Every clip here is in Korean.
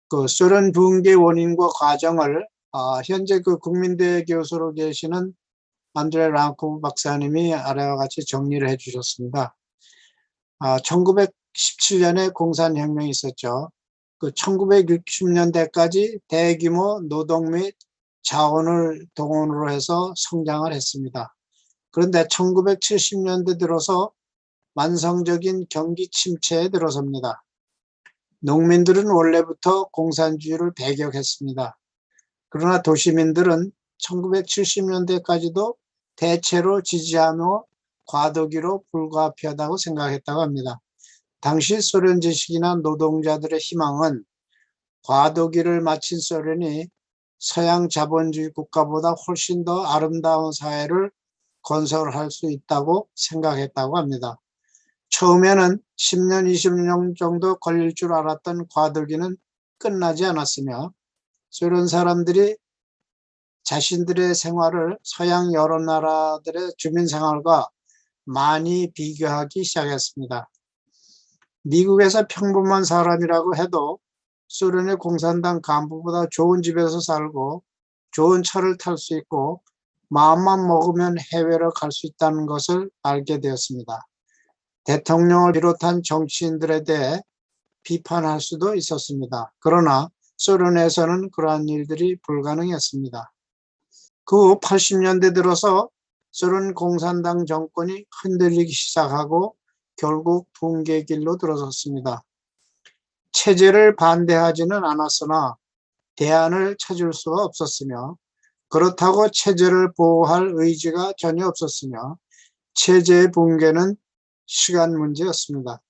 그 소련 붕괴 원인과 과정을 현재 그 국민대 교수로 계시는 안드레 랑코브 박사님이 아래와 같이 정리를 해 주셨습니다. 1917년에 공산혁명이 있었죠. 그 1960년대까지 대규모 노동 및 자원을 동원으로 해서 성장을 했습니다. 그런데 1970년대 들어서 만성적인 경기 침체에 들어섭니다. 농민들은 원래부터 공산주의를 배격했습니다. 그러나 도시민들은 1970년대까지도 대체로 지지하며 과도기로 불가피하다고 생각했다고 합니다. 당시 소련 지식이나 노동자들의 희망은 과도기를 마친 소련이 서양 자본주의 국가보다 훨씬 더 아름다운 사회를 건설할 수 있다고 생각했다고 합니다. 처음에는 10년, 20년 정도 걸릴 줄 알았던 과도기는 끝나지 않았으며 소련 사람들이 자신들의 생활을 서양 여러 나라들의 주민 생활과 많이 비교하기 시작했습니다. 미국에서 평범한 사람이라고 해도 소련의 공산당 간부보다 좋은 집에서 살고 좋은 차를 탈 수 있고 마음만 먹으면 해외로 갈 수 있다는 것을 알게 되었습니다. 대통령을 비롯한 정치인들에 대해 비판할 수도 있었습니다. 그러나 소련에서는 그러한 일들이 불가능했습니다. 그 후 80년대 들어서 소련 공산당 정권이 흔들리기 시작하고 결국 붕괴길로 들어섰습니다. 체제를 반대하지는 않았으나 대안을 찾을 수가 없었으며 그렇다고 체제를 보호할 의지가 전혀 없었으며 체제의 붕괴는 시간 문제였습니다.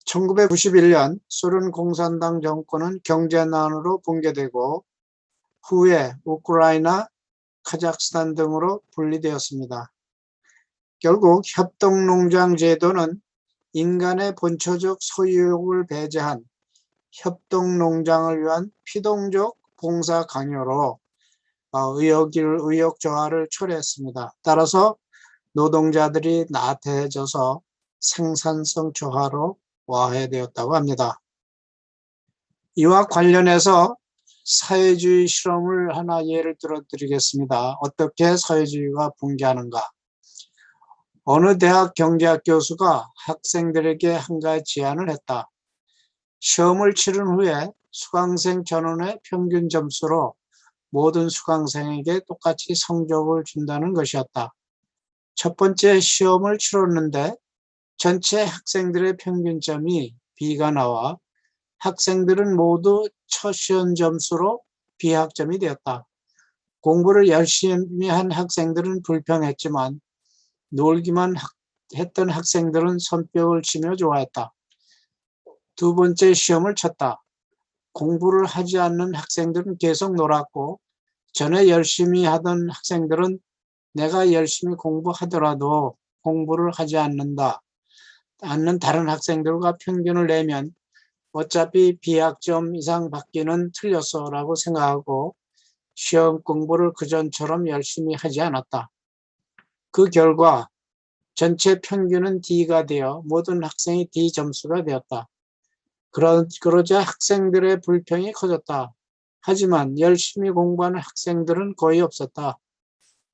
1991년 소련 공산당 정권은 경제난으로 붕괴되고 후에 우크라이나, 카자흐스탄 등으로 분리되었습니다. 결국 협동농장 제도는 인간의 본초적 소유욕을 배제한 협동농장을 위한 피동적 봉사 강요로 의욕 저하를 초래했습니다. 따라서 노동자들이 나태해져서 생산성 저하로 와해되었다고 합니다. 이와 관련해서 사회주의 실험을 하나 예를 들어 드리겠습니다. 어떻게 사회주의가 붕괴하는가? 어느 대학 경제학 교수가 학생들에게 한 가지 제안을 했다. 시험을 치른 후에 수강생 전원의 평균 점수로 모든 수강생에게 똑같이 성적을 준다는 것이었다. 첫 번째 시험을 치렀는데 전체 학생들의 평균점이 B가 나와 학생들은 모두 첫 시험 점수로 B학점이 되었다. 공부를 열심히 한 학생들은 불평했지만 놀기만 했던 학생들은 손뼉을 치며 좋아했다. 두 번째 시험을 쳤다. 공부를 하지 않는 학생들은 계속 놀았고 전에 열심히 하던 학생들은 내가 열심히 공부하더라도 공부를 하지 않는 다른 학생들과 평균을 내면 어차피 B학점 이상 받기는 틀렸어 라고 생각하고 시험 공부를 그전처럼 열심히 하지 않았다. 그 결과 전체 평균은 D가 되어 모든 학생이 D 점수가 되었다. 그러자 학생들의 불평이 커졌다. 하지만 열심히 공부하는 학생들은 거의 없었다.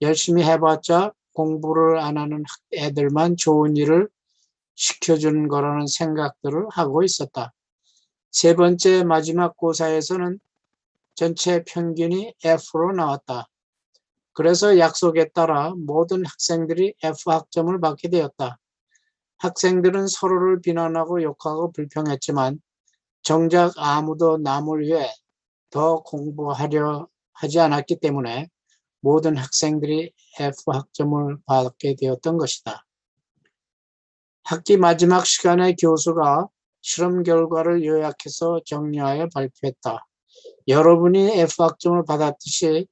열심히 해봤자 공부를 안 하는 애들만 좋은 일을 시켜주는 거라는 생각들을 하고 있었다. 세 번째 마지막 고사에서는 전체 평균이 F로 나왔다. 그래서 약속에 따라 모든 학생들이 F학점을 받게 되었다. 학생들은 서로를 비난하고 욕하고 불평했지만 정작 아무도 남을 위해 더 공부하려 하지 않았기 때문에 모든 학생들이 F학점을 받게 되었던 것이다. 학기 마지막 시간에 교수가 실험 결과를 요약해서 정리하여 발표했다. 여러분이 F학점을 받았듯이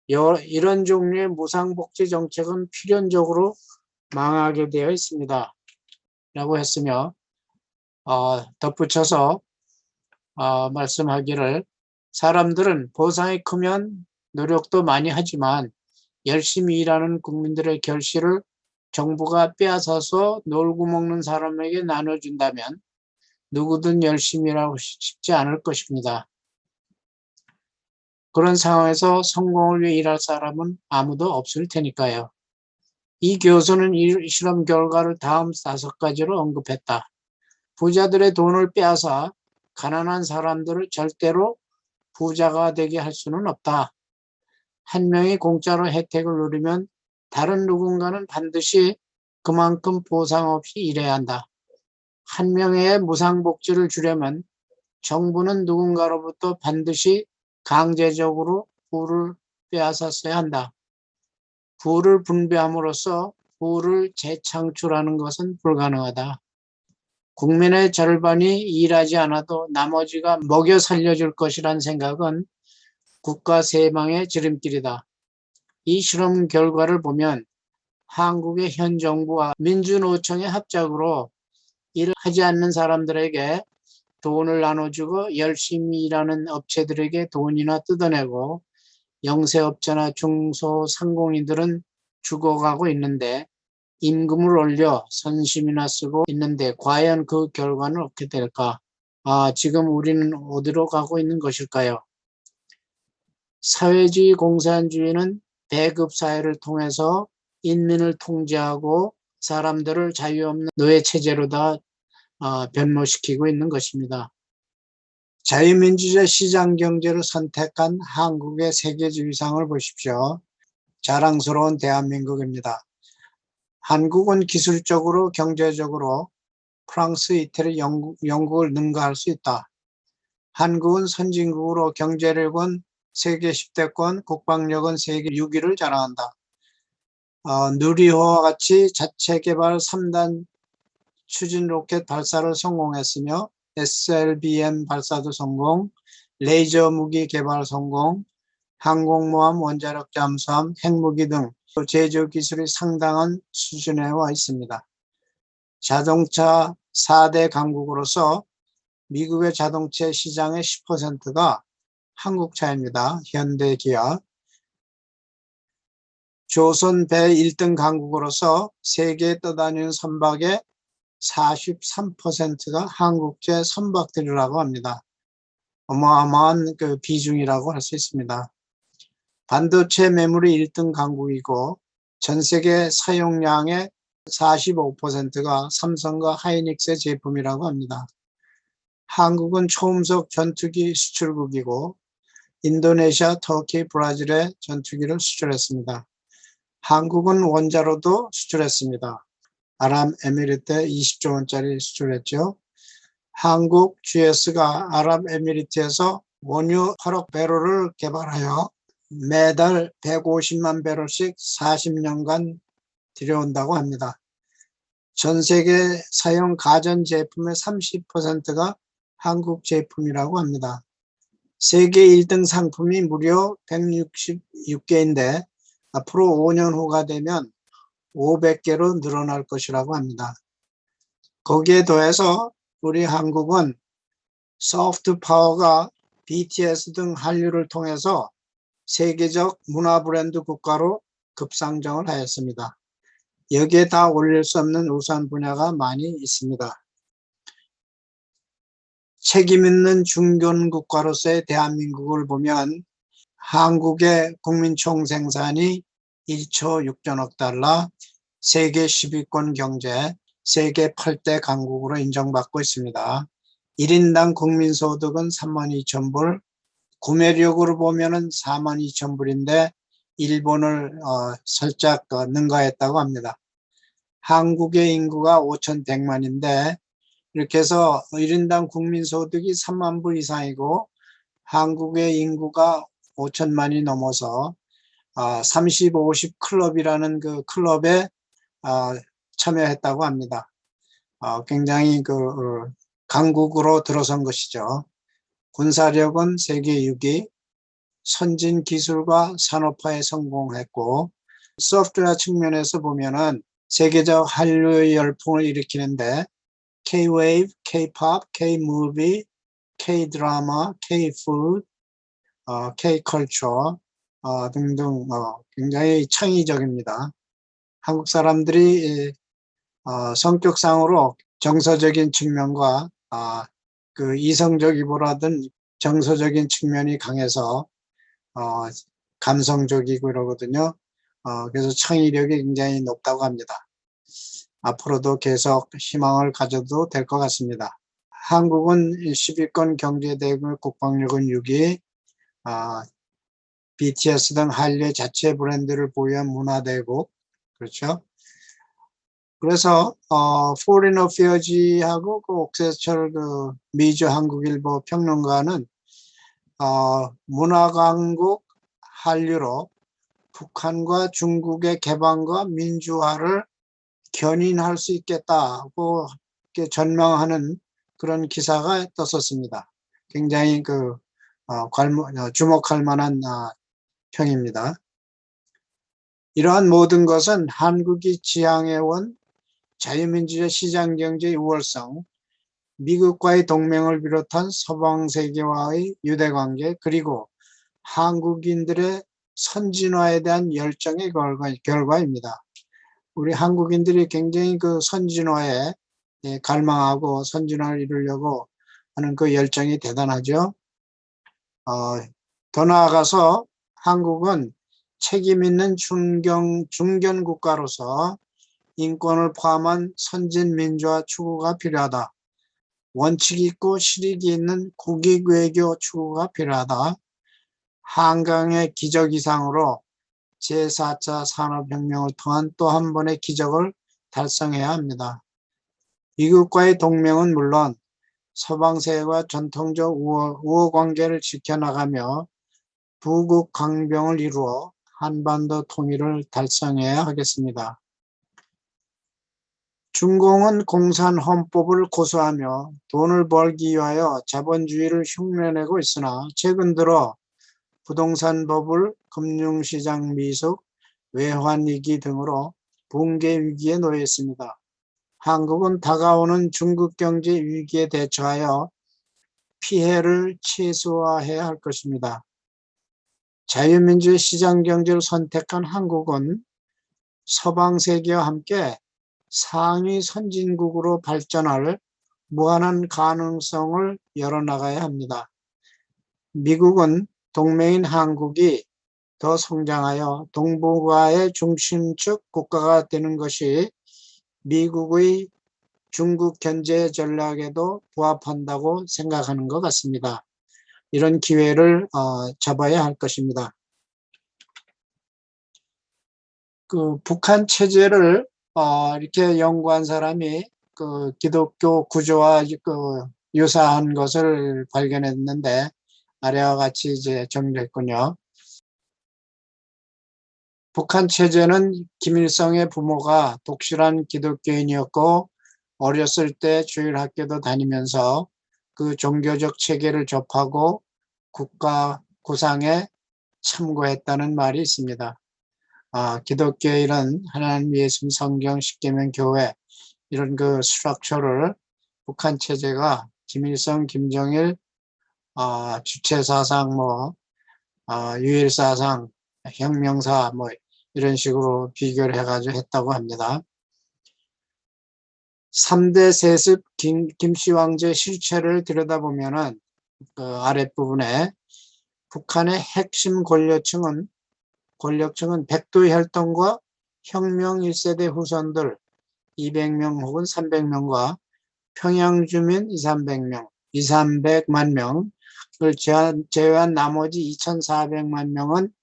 이런 종류의 무상복지 정책은 필연적으로 망하게 되어 있습니다. 라고 했으며 덧붙여서 말씀하기를 사람들은 보상이 크면 노력도 많이 하지만 열심히 일하는 국민들의 결실을 정부가 빼앗아서 놀고 먹는 사람에게 나눠준다면 누구든 열심히 일하고 싶지 않을 것입니다. 그런 상황에서 성공을 위해 일할 사람은 아무도 없을 테니까요. 이 교수는 이 실험 결과를 다음 5가지로 언급했다. 부자들의 돈을 빼앗아 가난한 사람들을 절대로 부자가 되게 할 수는 없다. 한 명이 공짜로 혜택을 누리면 다른 누군가는 반드시 그만큼 보상 없이 일해야 한다. 한 명의 무상복지를 주려면 정부는 누군가로부터 반드시 강제적으로 부를 빼앗았어야 한다. 부를 분배함으로써 부를 재창출하는 것은 불가능하다. 국민의 절반이 일하지 않아도 나머지가 먹여 살려줄 것이란 생각은 국가 세망의 지름길이다. 이 실험 결과를 보면 한국의 현 정부와 민주노총의 합작으로 일을 하지 않는 사람들에게 돈을 나눠주고 열심히 일하는 업체들에게 돈이나 뜯어내고 영세업자나 중소상공인들은 죽어가고 있는데 임금을 올려 선심이나 쓰고 있는데 과연 그 결과는 어떻게 될까? 지금 우리는 어디로 가고 있는 것일까요? 사회주의 공산주의는 배급사회를 통해서 인민을 통제하고 사람들을 자유 없는 노예체제로 다 변모시키고 있는 것입니다. 자유민주주의 시장경제를 선택한 한국의 세계주의상을 보십시오. 자랑스러운 대한민국입니다. 한국은 기술적으로, 경제적으로 프랑스, 이태리, 영국을 능가할 수 있다. 한국은 선진국으로 경제력은 세계 10대권, 국방력은 세계 6위를 자랑한다. 누리호와 같이 자체 개발 3단 추진 로켓 발사를 성공했으며 SLBM 발사도 성공, 레이저 무기 개발 성공, 항공모함, 원자력 잠수함, 핵무기 등 제조 기술이 상당한 수준에 와 있습니다. 자동차 4대 강국으로서 미국의 자동차 시장의 10%가 한국 차입니다. 현대, 기아. 조선 배 1등 강국으로서 세계에 떠다니는 선박의 43%가 한국제 선박들이라고 합니다. 어마어마한 그 비중이라고 할 수 있습니다. 반도체 매물이 1등 강국이고 전 세계 사용량의 45%가 삼성과 하이닉스의 제품이라고 합니다. 한국은 초음속 전투기 수출국이고 인도네시아, 터키, 브라질에 전투기를 수출했습니다. 한국은 원자로도 수출했습니다. 아랍에미리트에 20조 원짜리 수출했죠. 한국 GS가 아랍에미리트에서 원유 8억 배럴을 개발하여 매달 150만 배럴씩 40년간 들여온다고 합니다. 전 세계 사용 가전제품의 30%가 한국 제품이라고 합니다. 세계 1등 상품이 무려 166개인데 앞으로 5년 후가 되면 500개로 늘어날 것이라고 합니다. 거기에 더해서 우리 한국은 소프트 파워가 BTS 등 한류를 통해서 세계적 문화 브랜드 국가로 급상정을 하였습니다. 여기에 다 올릴 수 없는 우수한 분야가 많이 있습니다. 책임있는 중견 국가로서의 대한민국을 보면 한국의 국민 총생산이 1조 6천억 달러, 세계 10위권 경제, 세계 8대 강국으로 인정받고 있습니다. 1인당 국민소득은 32,000불, 구매력으로 보면은 42,000불인데 일본을 살짝 능가했다고 합니다. 한국의 인구가 5,100만인데 이렇게 해서 1인당 국민소득이 3만 불 이상이고 한국의 인구가 5천만이 넘어서 30, 50 클럽이라는 그 클럽에 참여했다고 합니다. 굉장히 강국으로 들어선 것이죠. 군사력은 세계 6위, 선진 기술과 산업화에 성공했고 소프트웨어 측면에서 보면은 세계적 한류의 열풍을 일으키는데 K-Wave, K-Pop, K-Movie, K-Drama, K-Food, K-Culture 등등 굉장히 창의적입니다. 한국 사람들이 성격상으로 정서적인 측면과 그 이성적이보다는 정서적인 측면이 강해서 어, 감성적이고 그러거든요. 그래서 창의력이 굉장히 높다고 합니다. 앞으로도 계속 희망을 가져도 될 것 같습니다. 한국은 10위권 경제대국 국방력은 6위, BTS 등 한류의 자체 브랜드를 보유한 문화대국, 그렇죠. 그래서 Foreign Affairs하고 그 옥세철 그 미주 한국일보 평론가는 문화강국 한류로 북한과 중국의 개방과 민주화를 견인할 수 있겠다고 이렇게 전망하는 그런 기사가 떴었습니다. 굉장히 주목할 만한 평입니다. 이러한 모든 것은 한국이 지향해온 자유민주주의 시장경제의 우월성, 미국과의 동맹을 비롯한 서방세계와의 유대관계, 그리고 한국인들의 선진화에 대한 열정의 결과입니다. 우리 한국인들이 굉장히 그 선진화에 갈망하고 선진화를 이루려고 하는 그 열정이 대단하죠. 더 나아가서 한국은 책임 있는 중견 국가로서 인권을 포함한 선진 민주화 추구가 필요하다. 원칙 있고 실익이 있는 국익 외교 추구가 필요하다. 한강의 기적 이상으로 제4차 산업혁명을 통한 또 한 번의 기적을 달성해야 합니다. 미국과의 동맹은 물론 서방세계와 전통적 우호 관계를 지켜나가며 부국 강병을 이루어 한반도 통일을 달성해야 하겠습니다. 중공은 공산헌법을 고수하며 돈을 벌기 위하여 자본주의를 흉내내고 있으나 최근 들어 부동산버블, 금융시장 미숙, 외환위기 등으로 붕괴 위기에 놓여 있습니다. 한국은 다가오는 중국 경제 위기에 대처하여 피해를 최소화해야 할 것입니다. 자유민주의 시장경제를 선택한 한국은 서방세계와 함께 상위 선진국으로 발전할 무한한 가능성을 열어나가야 합니다. 미국은 동맹인 한국이 더 성장하여 동북아의 중심축 국가가 되는 것이 미국의 중국 견제 전략에도 부합한다고 생각하는 것 같습니다. 이런 기회를 잡아야 할 것입니다. 그 북한 체제를 이렇게 연구한 사람이 그 기독교 구조와 유사한 것을 발견했는데 아래와 같이 이제 정리했군요. 북한 체제는 김일성의 부모가 독실한 기독교인이었고 어렸을 때 주일학교도 다니면서 그 종교적 체계를 접하고 국가 구상에 참고했다는 말이 있습니다. 기독교인은 하나님, 예수, 성경, 십계명, 교회 이런 그 스트럭처를 북한 체제가 김일성, 김정일 주체사상 유일사상, 혁명사 이런 식으로 비교를 해가지고 했다고 합니다. 3대 세습 김씨 황제 실체를 들여다보면은 그 아랫부분에 북한의 핵심 권력층은 백두혈통과 혁명 1세대 후손들 200명 혹은 300명과 평양 주민 200만 명을 제외한 나머지 2,400만 명은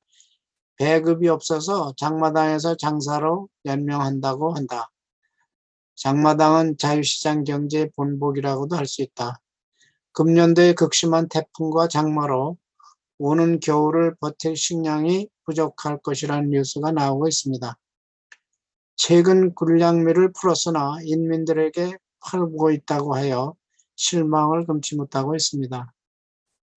배급이 없어서 장마당에서 장사로 연명한다고 한다. 장마당은 자유시장 경제의 본보기라고도 할 수 있다. 금년도에 극심한 태풍과 장마로 오는 겨울을 버틸 식량이 부족할 것이라는 뉴스가 나오고 있습니다. 최근 군량미를 풀었으나 인민들에게 팔고 있다고 하여 실망을 금치 못하고 있습니다.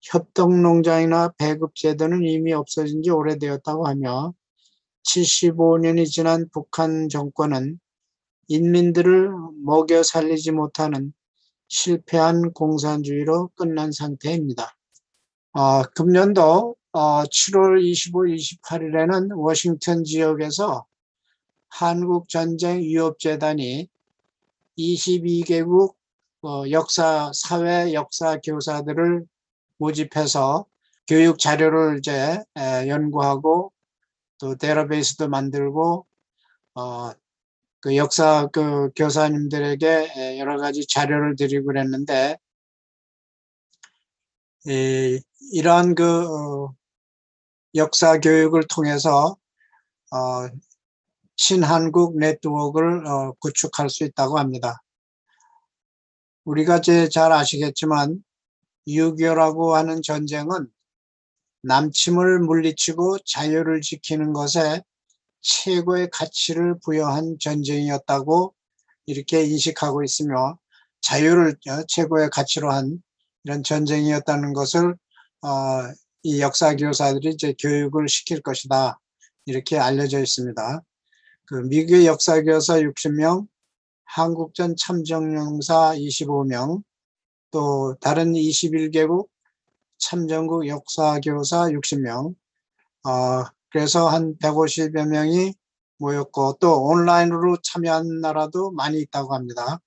협동농장이나 배급제도는 이미 없어진 지 오래되었다고 하며 75년이 지난 북한 정권은 인민들을 먹여 살리지 못하는 실패한 공산주의로 끝난 상태입니다. 금년도 7월 25, 28일에는 워싱턴 지역에서 한국전쟁위협재단이 22개국 사회 역사 교사들을 모집해서 교육 자료를 이제 연구하고 또 데이터베이스도 만들고 그 역사 그 교사님들에게 여러 가지 자료를 드리고 그랬는데 이러한 역사 교육을 통해서 친한국 네트워크를 구축할 수 있다고 합니다. 우리가 이제 잘 아시겠지만 6.25라고 하는 전쟁은 남침을 물리치고 자유를 지키는 것에 최고의 가치를 부여한 전쟁이었다고 이렇게 인식하고 있으며 자유를 최고의 가치로 한 이런 전쟁이었다는 것을 이 역사 교사들이 이제 교육을 시킬 것이다 이렇게 알려져 있습니다. 그 미국의 역사 교사 60명, 한국전 참전용사 25명, 또 다른 21개국 참전국 역사 교사 60명, 그래서 한 150여 명이 모였고 또 온라인으로 참여한 나라도 많이 있다고 합니다.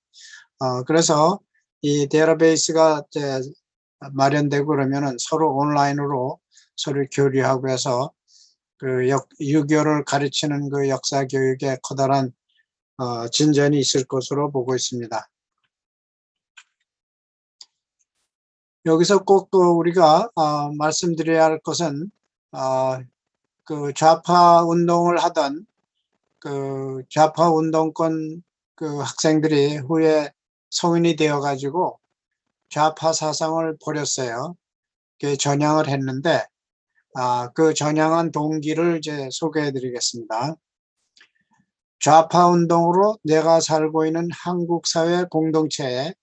그래서 이 데이터베이스가 이제 마련되고 그러면은 서로 온라인으로 서로 교류하고 해서 그 6.25를 가르치는 그 역사 교육에 커다란 진전이 있을 것으로 보고 있습니다. 여기서 꼭 우리가 말씀드려야 할 것은 그 좌파 운동을 하던 그 좌파 운동권 그 학생들이 후에 성인이 되어 가지고 좌파 사상을 버렸어요. 그 전향을 했는데 그 전향한 동기를 이제 소개해 드리겠습니다. 좌파 운동으로 내가 살고 있는 한국 사회 공동체에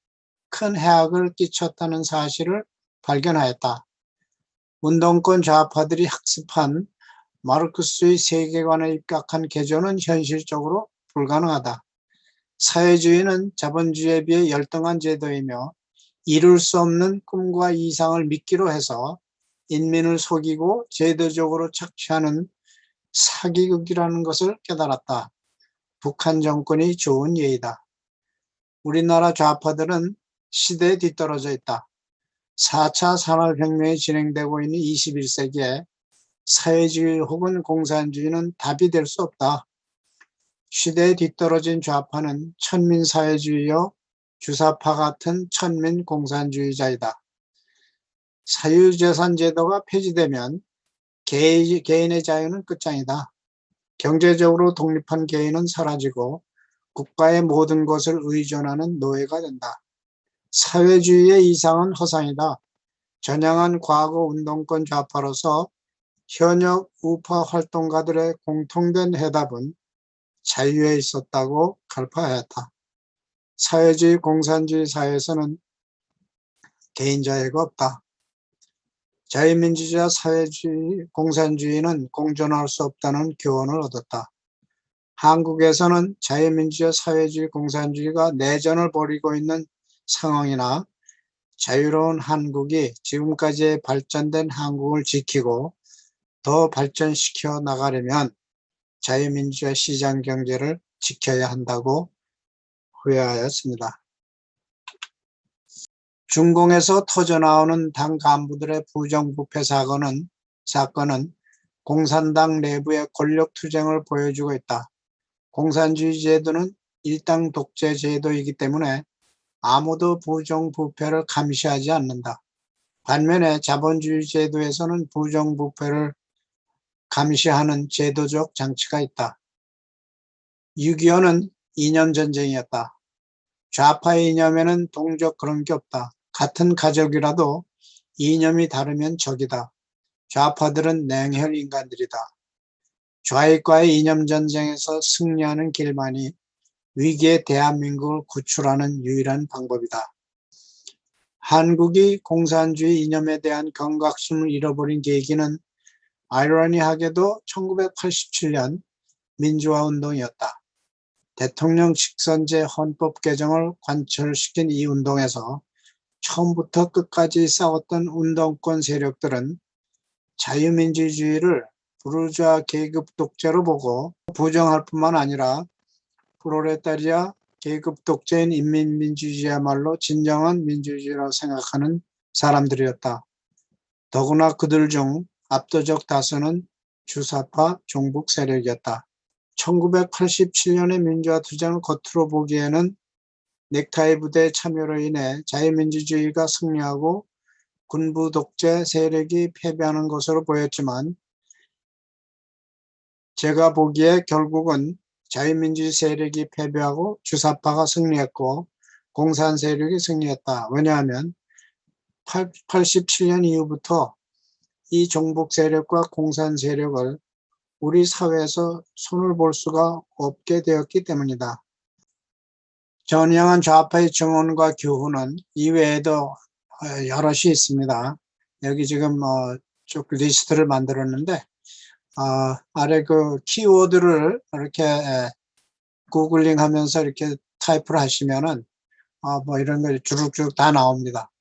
큰 해악을 끼쳤다는 사실을 발견하였다. 운동권 좌파들이 학습한 마르크스의 세계관에 입각한 개조는 현실적으로 불가능하다. 사회주의는 자본주의에 비해 열등한 제도이며 이룰 수 없는 꿈과 이상을 믿기로 해서 인민을 속이고 제도적으로 착취하는 사기극이라는 것을 깨달았다. 북한 정권이 좋은 예이다. 우리나라 좌파들은 시대에 뒤떨어져 있다. 4차 산업혁명이 진행되고 있는 21세기에 사회주의 혹은 공산주의는 답이 될 수 없다. 시대에 뒤떨어진 좌파는 천민사회주의여 주사파 같은 천민공산주의자이다. 사유재산 제도가 폐지되면 개인의 자유는 끝장이다. 경제적으로 독립한 개인은 사라지고 국가의 모든 것을 의존하는 노예가 된다. 사회주의의 이상은 허상이다. 전향한 과거 운동권 좌파로서 현역 우파 활동가들의 공통된 해답은 자유에 있었다고 갈파하였다. 사회주의 공산주의 사회에서는 개인 자유가 없다. 자유민주주의와 사회주의 공산주의는 공존할 수 없다는 교훈을 얻었다. 한국에서는 자유민주주의 사회주의 공산주의가 내전을 벌이고 있는 상황이나 자유로운 한국이 지금까지 발전된 한국을 지키고 더 발전시켜 나가려면 자유민주주의 시장경제를 지켜야 한다고 후회하였습니다. 중공에서 터져나오는 당 간부들의 부정부패 사건은 공산당 내부의 권력투쟁을 보여주고 있다. 공산주의 제도는 일당 독재 제도이기 때문에 아무도 부정부패를 감시하지 않는다. 반면에 자본주의 제도에서는 부정부패를 감시하는 제도적 장치가 있다. 6.25는 이념전쟁이었다. 좌파의 이념에는 동적 그런 게 없다. 같은 가족이라도 이념이 다르면 적이다. 좌파들은 냉혈 인간들이다. 좌익과의 이념전쟁에서 승리하는 길만이 위기의 대한민국을 구출하는 유일한 방법이다. 한국이 공산주의 이념에 대한 경각심을 잃어버린 계기는 아이러니하게도 1987년 민주화운동이었다. 대통령 직선제 헌법 개정을 관철시킨 이 운동에서 처음부터 끝까지 싸웠던 운동권 세력들은 자유민주주의를 부르주아 계급 독재로 보고 부정할 뿐만 아니라 프롤레타리아 계급 독재인 인민민주주의야말로 진정한 민주주의라고 생각하는 사람들이었다. 더구나 그들 중 압도적 다수는 주사파 종북 세력이었다. 1987년의 민주화 투쟁은 겉으로 보기에는 넥타이 부대 참여로 인해 자유민주주의가 승리하고 군부 독재 세력이 패배하는 것으로 보였지만 제가 보기에 결국은 자유민주주의 세력이 패배하고 주사파가 승리했고 공산 세력이 승리했다. 왜냐하면 87년 이후부터 이 종북 세력과 공산 세력을 우리 사회에서 손을 볼 수가 없게 되었기 때문이다. 전향한 좌파의 증언과 교훈은 이외에도 여럿이 있습니다. 여기 지금 쭉 리스트를 만들었는데 아래 그 키워드를 이렇게 구글링 하면서 이렇게 타이프를 하시면은 뭐 이런 거 주룩주룩 다 나옵니다.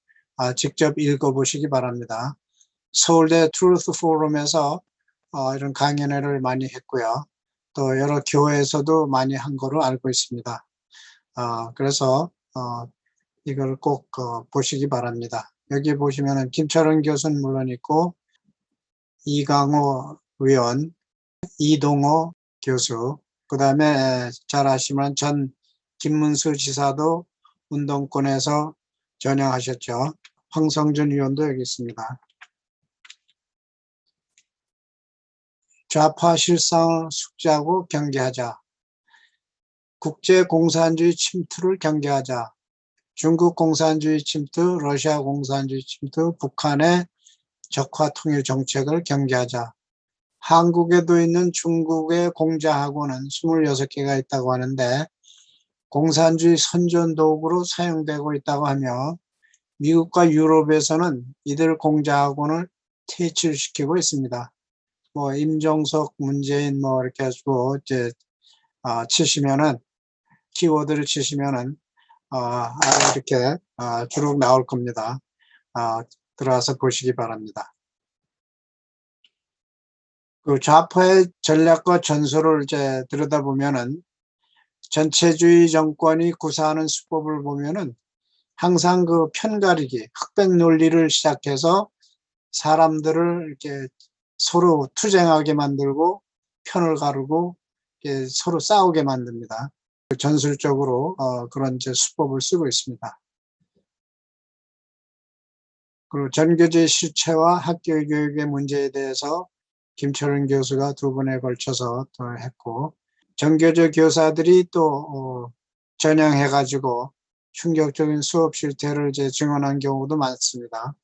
직접 읽어보시기 바랍니다. 서울대 트루스 포럼에서 이런 강연회를 많이 했고요. 또 여러 교회에서도 많이 한 거로 알고 있습니다. 그래서 이걸 꼭 보시기 바랍니다. 여기 보시면은 김철원 교수는 물론 있고 이강호 의원, 이동호 교수, 그 다음에 잘 아시면 전 김문수 지사도 운동권에서 전향하셨죠. 황성준 의원도 여기 있습니다. 좌파 실상을 숙지하고 경계하자. 국제공산주의 침투를 경계하자. 중국 공산주의 침투, 러시아 공산주의 침투, 북한의 적화 통일 정책을 경계하자. 한국에도 있는 중국의 공자학원은 26개가 있다고 하는데 공산주의 선전 도구로 사용되고 있다고 하며 미국과 유럽에서는 이들 공자학원을 퇴출시키고 있습니다. 뭐 임종석, 문재인 뭐 이렇게 해가지고 이제 치시면은 키워드를 치시면은 이렇게 주룩 나올 겁니다. 들어와서 보시기 바랍니다. 그 좌파의 전략과 전술을 이제 들여다보면은 전체주의 정권이 구사하는 수법을 보면은 항상 그 편가르기, 흑백 논리를 시작해서 사람들을 이렇게 서로 투쟁하게 만들고 편을 가르고 서로 싸우게 만듭니다. 전술적으로 그런 이제 수법을 쓰고 있습니다. 그리고 전교제 실체와 학교 교육의 문제에 대해서 김철은 교수가 2번에 걸쳐서 또 했고 전교조 교사들이 또 전향해가지고 충격적인 수업 실태를 이제 증언한 경우도 많습니다.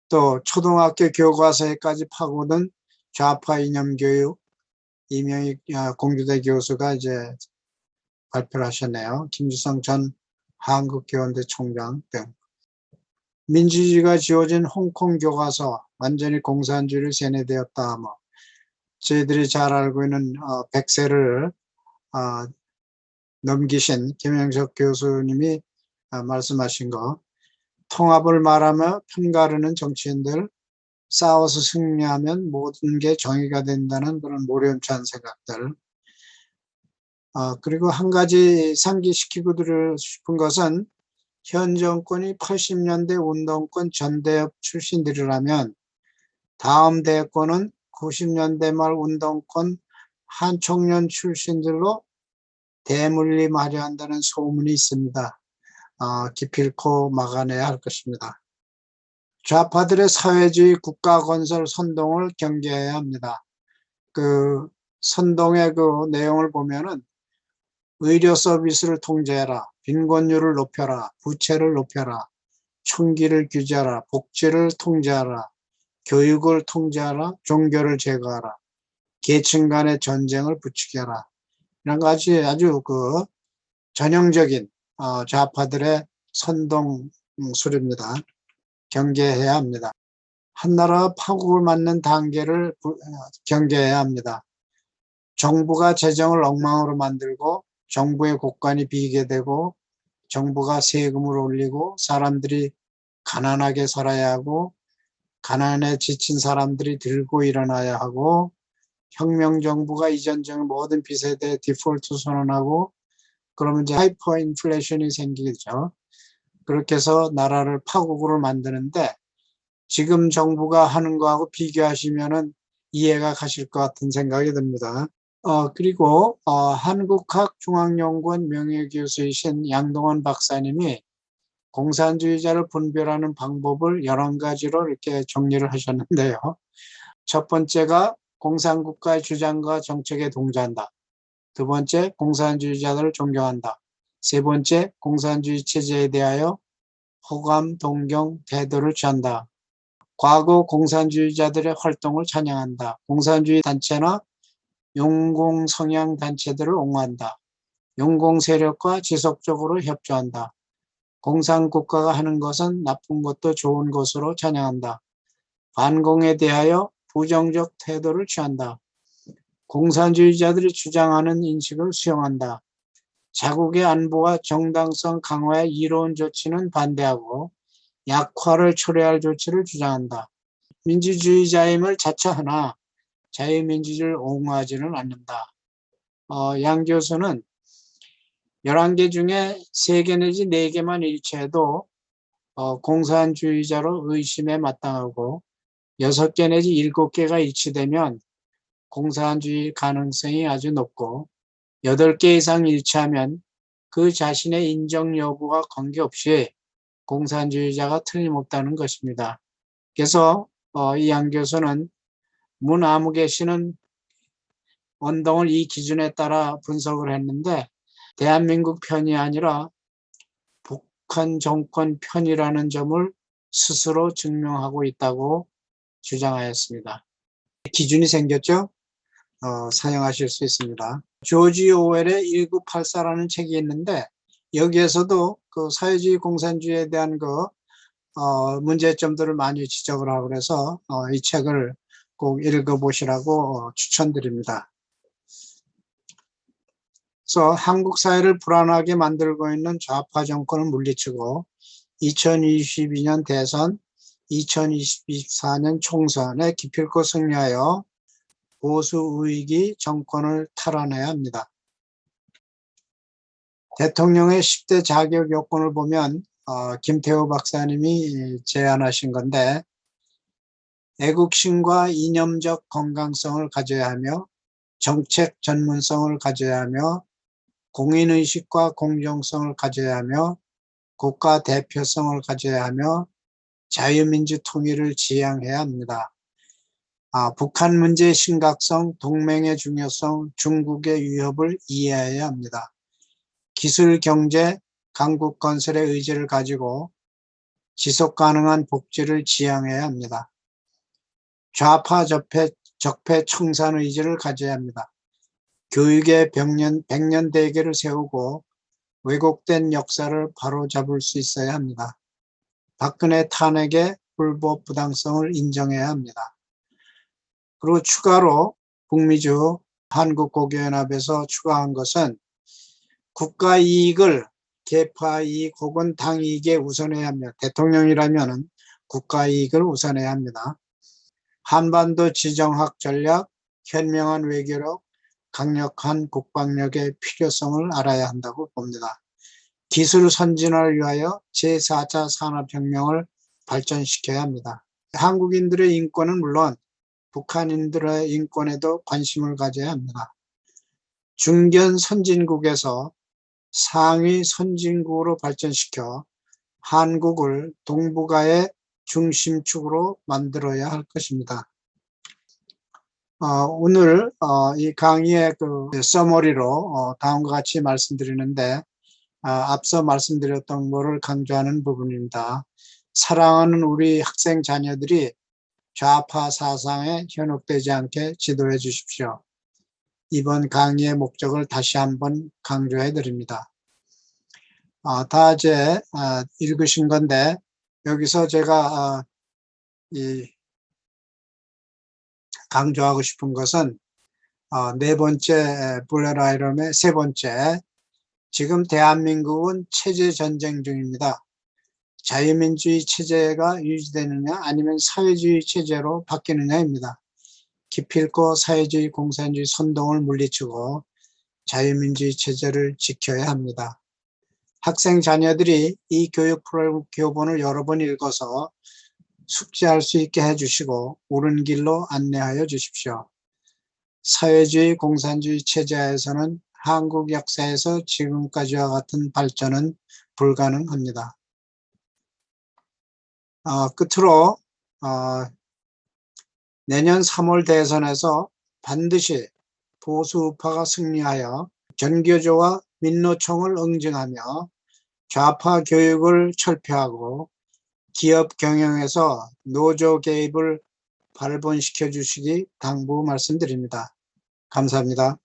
또 초등학교 교과서에까지 파고든 좌파 이념 교육 이명익 공주대 교수가 이제 발표를 하셨네요. 김주성 전 한국교원대 총장 등. 민주주의가 지어진 홍콩 교과서 완전히 공산주의를 세뇌되었다. 뭐 저희들이 잘 알고 있는 100세를 넘기신 김영석 교수님이 말씀하신 거, 통합을 말하며 편가르는 정치인들, 싸워서 승리하면 모든 게 정의가 된다는 그런 모렴치한 생각들. 그리고 한 가지 상기시키고 드리고 싶은 것은 현 정권이 80년대 운동권 전대협 출신들이라면 다음 대권은 90년대 말 운동권 한총련 출신들로 대물림하려 한다는 소문이 있습니다. 기필코 막아내야 할 것입니다. 좌파들의 사회주의 국가 건설 선동을 경계해야 합니다. 그 선동의 그 내용을 보면은 의료 서비스를 통제해라, 빈곤율을 높여라, 부채를 높여라, 총기를 규제하라, 복지를 통제하라, 교육을 통제하라, 종교를 제거하라, 계층 간의 전쟁을 부추겨라. 이런 가지 아주 그 전형적인 좌파들의 선동술입니다. 경계해야 합니다. 한나라가 파국을 맞는 단계를 경계해야 합니다. 정부가 재정을 엉망으로 만들고 정부의 곳간이 비게 되고 정부가 세금을 올리고 사람들이 가난하게 살아야 하고 가난에 지친 사람들이 들고 일어나야 하고 혁명정부가 이전적 모든 빚에 대해 디폴트 선언하고 그러면 이제 하이퍼 인플레이션이 생기죠. 그렇게 해서 나라를 파국으로 만드는데 지금 정부가 하는 거하고 비교하시면은 이해가 가실 것 같은 생각이 듭니다. 그리고 한국학중앙연구원 명예교수이신 양동원 박사님이 공산주의자를 분별하는 방법을 11가지로 이렇게 정리를 하셨는데요. 첫 번째가 공산국가의 주장과 정책에 동조한다. 두 번째, 공산주의자들을 존경한다. 세 번째, 공산주의 체제에 대하여 호감, 동경, 태도를 취한다. 과거 공산주의자들의 활동을 찬양한다. 공산주의 단체나 용공 성향 단체들을 옹호한다. 용공 세력과 지속적으로 협조한다. 공산국가가 하는 것은 나쁜 것도 좋은 것으로 찬양한다. 반공에 대하여 부정적 태도를 취한다. 공산주의자들이 주장하는 인식을 수용한다. 자국의 안보와 정당성 강화의 이로운 조치는 반대하고 약화를 초래할 조치를 주장한다. 민주주의자임을 자처하나 자유민주주의를 옹호하지는 않는다. 양 교수는 11개 중에 3개 내지 4개만 일치해도 공산주의자로 의심에 마땅하고 6개 내지 7개가 일치되면 공산주의 가능성이 아주 높고 8개 이상 일치하면 그 자신의 인정 여부와 관계없이 공산주의자가 틀림없다는 것입니다. 그래서 이 양 교수는 문 아무개 씨는 언동을 이 기준에 따라 분석을 했는데 대한민국 편이 아니라 북한 정권 편이라는 점을 스스로 증명하고 있다고 주장하였습니다. 기준이 생겼죠? 사용하실 수 있습니다. 조지 오웰의 1984라는 책이 있는데 여기에서도 그 사회주의 공산주의에 대한 문제점들을 많이 지적을 하고 그래서 이 책을 꼭 읽어보시라고 추천드립니다. 그래서 한국 사회를 불안하게 만들고 있는 좌파 정권을 물리치고 2022년 대선, 2024년 총선에 기필코 승리하여 보수 우익이 정권을 탈환해야 합니다. 대통령의 10대 자격 요건을 보면 김태호 박사님이 제안하신 건데 애국심과 이념적 건강성을 가져야 하며 정책 전문성을 가져야 하며 공인의식과 공정성을 가져야 하며 국가 대표성을 가져야 하며 자유민주 통일을 지향해야 합니다. 북한 문제의 심각성, 동맹의 중요성, 중국의 위협을 이해해야 합니다. 기술, 경제, 강국 건설의 의지를 가지고 지속 가능한 복지를 지향해야 합니다. 좌파 적폐 청산 의지를 가져야 합니다. 교육의 100년 대계를 세우고 왜곡된 역사를 바로잡을 수 있어야 합니다. 박근혜 탄핵의 불법 부당성을 인정해야 합니다. 그리고 추가로 북미주 한국고교연합에서 추가한 것은 국가 이익을 계파 이익 혹은 당 이익에 우선해야 합니다. 대통령이라면 국가 이익을 우선해야 합니다. 한반도 지정학 전략, 현명한 외교력, 강력한 국방력의 필요성을 알아야 한다고 봅니다. 기술 선진화를 위하여 제4차 산업혁명을 발전시켜야 합니다. 한국인들의 인권은 물론 북한인들의 인권에도 관심을 가져야 합니다. 중견 선진국에서 상위 선진국으로 발전시켜 한국을 동북아의 중심축으로 만들어야 할 것입니다. 오늘 이 강의의 서머리로 다음과 같이 말씀드리는데 앞서 말씀드렸던 것을 강조하는 부분입니다. 사랑하는 우리 학생 자녀들이 좌파 사상에 현혹되지 않게 지도해 주십시오. 이번 강의의 목적을 다시 한번 강조해 드립니다. 다 이제 읽으신 건데 여기서 제가 강조하고 싶은 것은 네 번째 블레라이럼의 세 번째, 지금 대한민국은 체제 전쟁 중입니다. 자유민주주의 체제가 유지되느냐 아니면 사회주의 체제로 바뀌느냐입니다. 기필코 사회주의 공산주의 선동을 물리치고 자유민주주의 체제를 지켜야 합니다. 학생 자녀들이 이 교육 교본을 여러 번 읽어서 숙지할 수 있게 해주시고 옳은 길로 안내하여 주십시오. 사회주의 공산주의 체제에서는 한국 역사에서 지금까지와 같은 발전은 불가능합니다. 끝으로 내년 3월 대선에서 반드시 보수우파가 승리하여 전교조와 민노총을 응징하며 좌파 교육을 철폐하고 기업 경영에서 노조 개입을 발본시켜 주시기 당부 말씀드립니다. 감사합니다.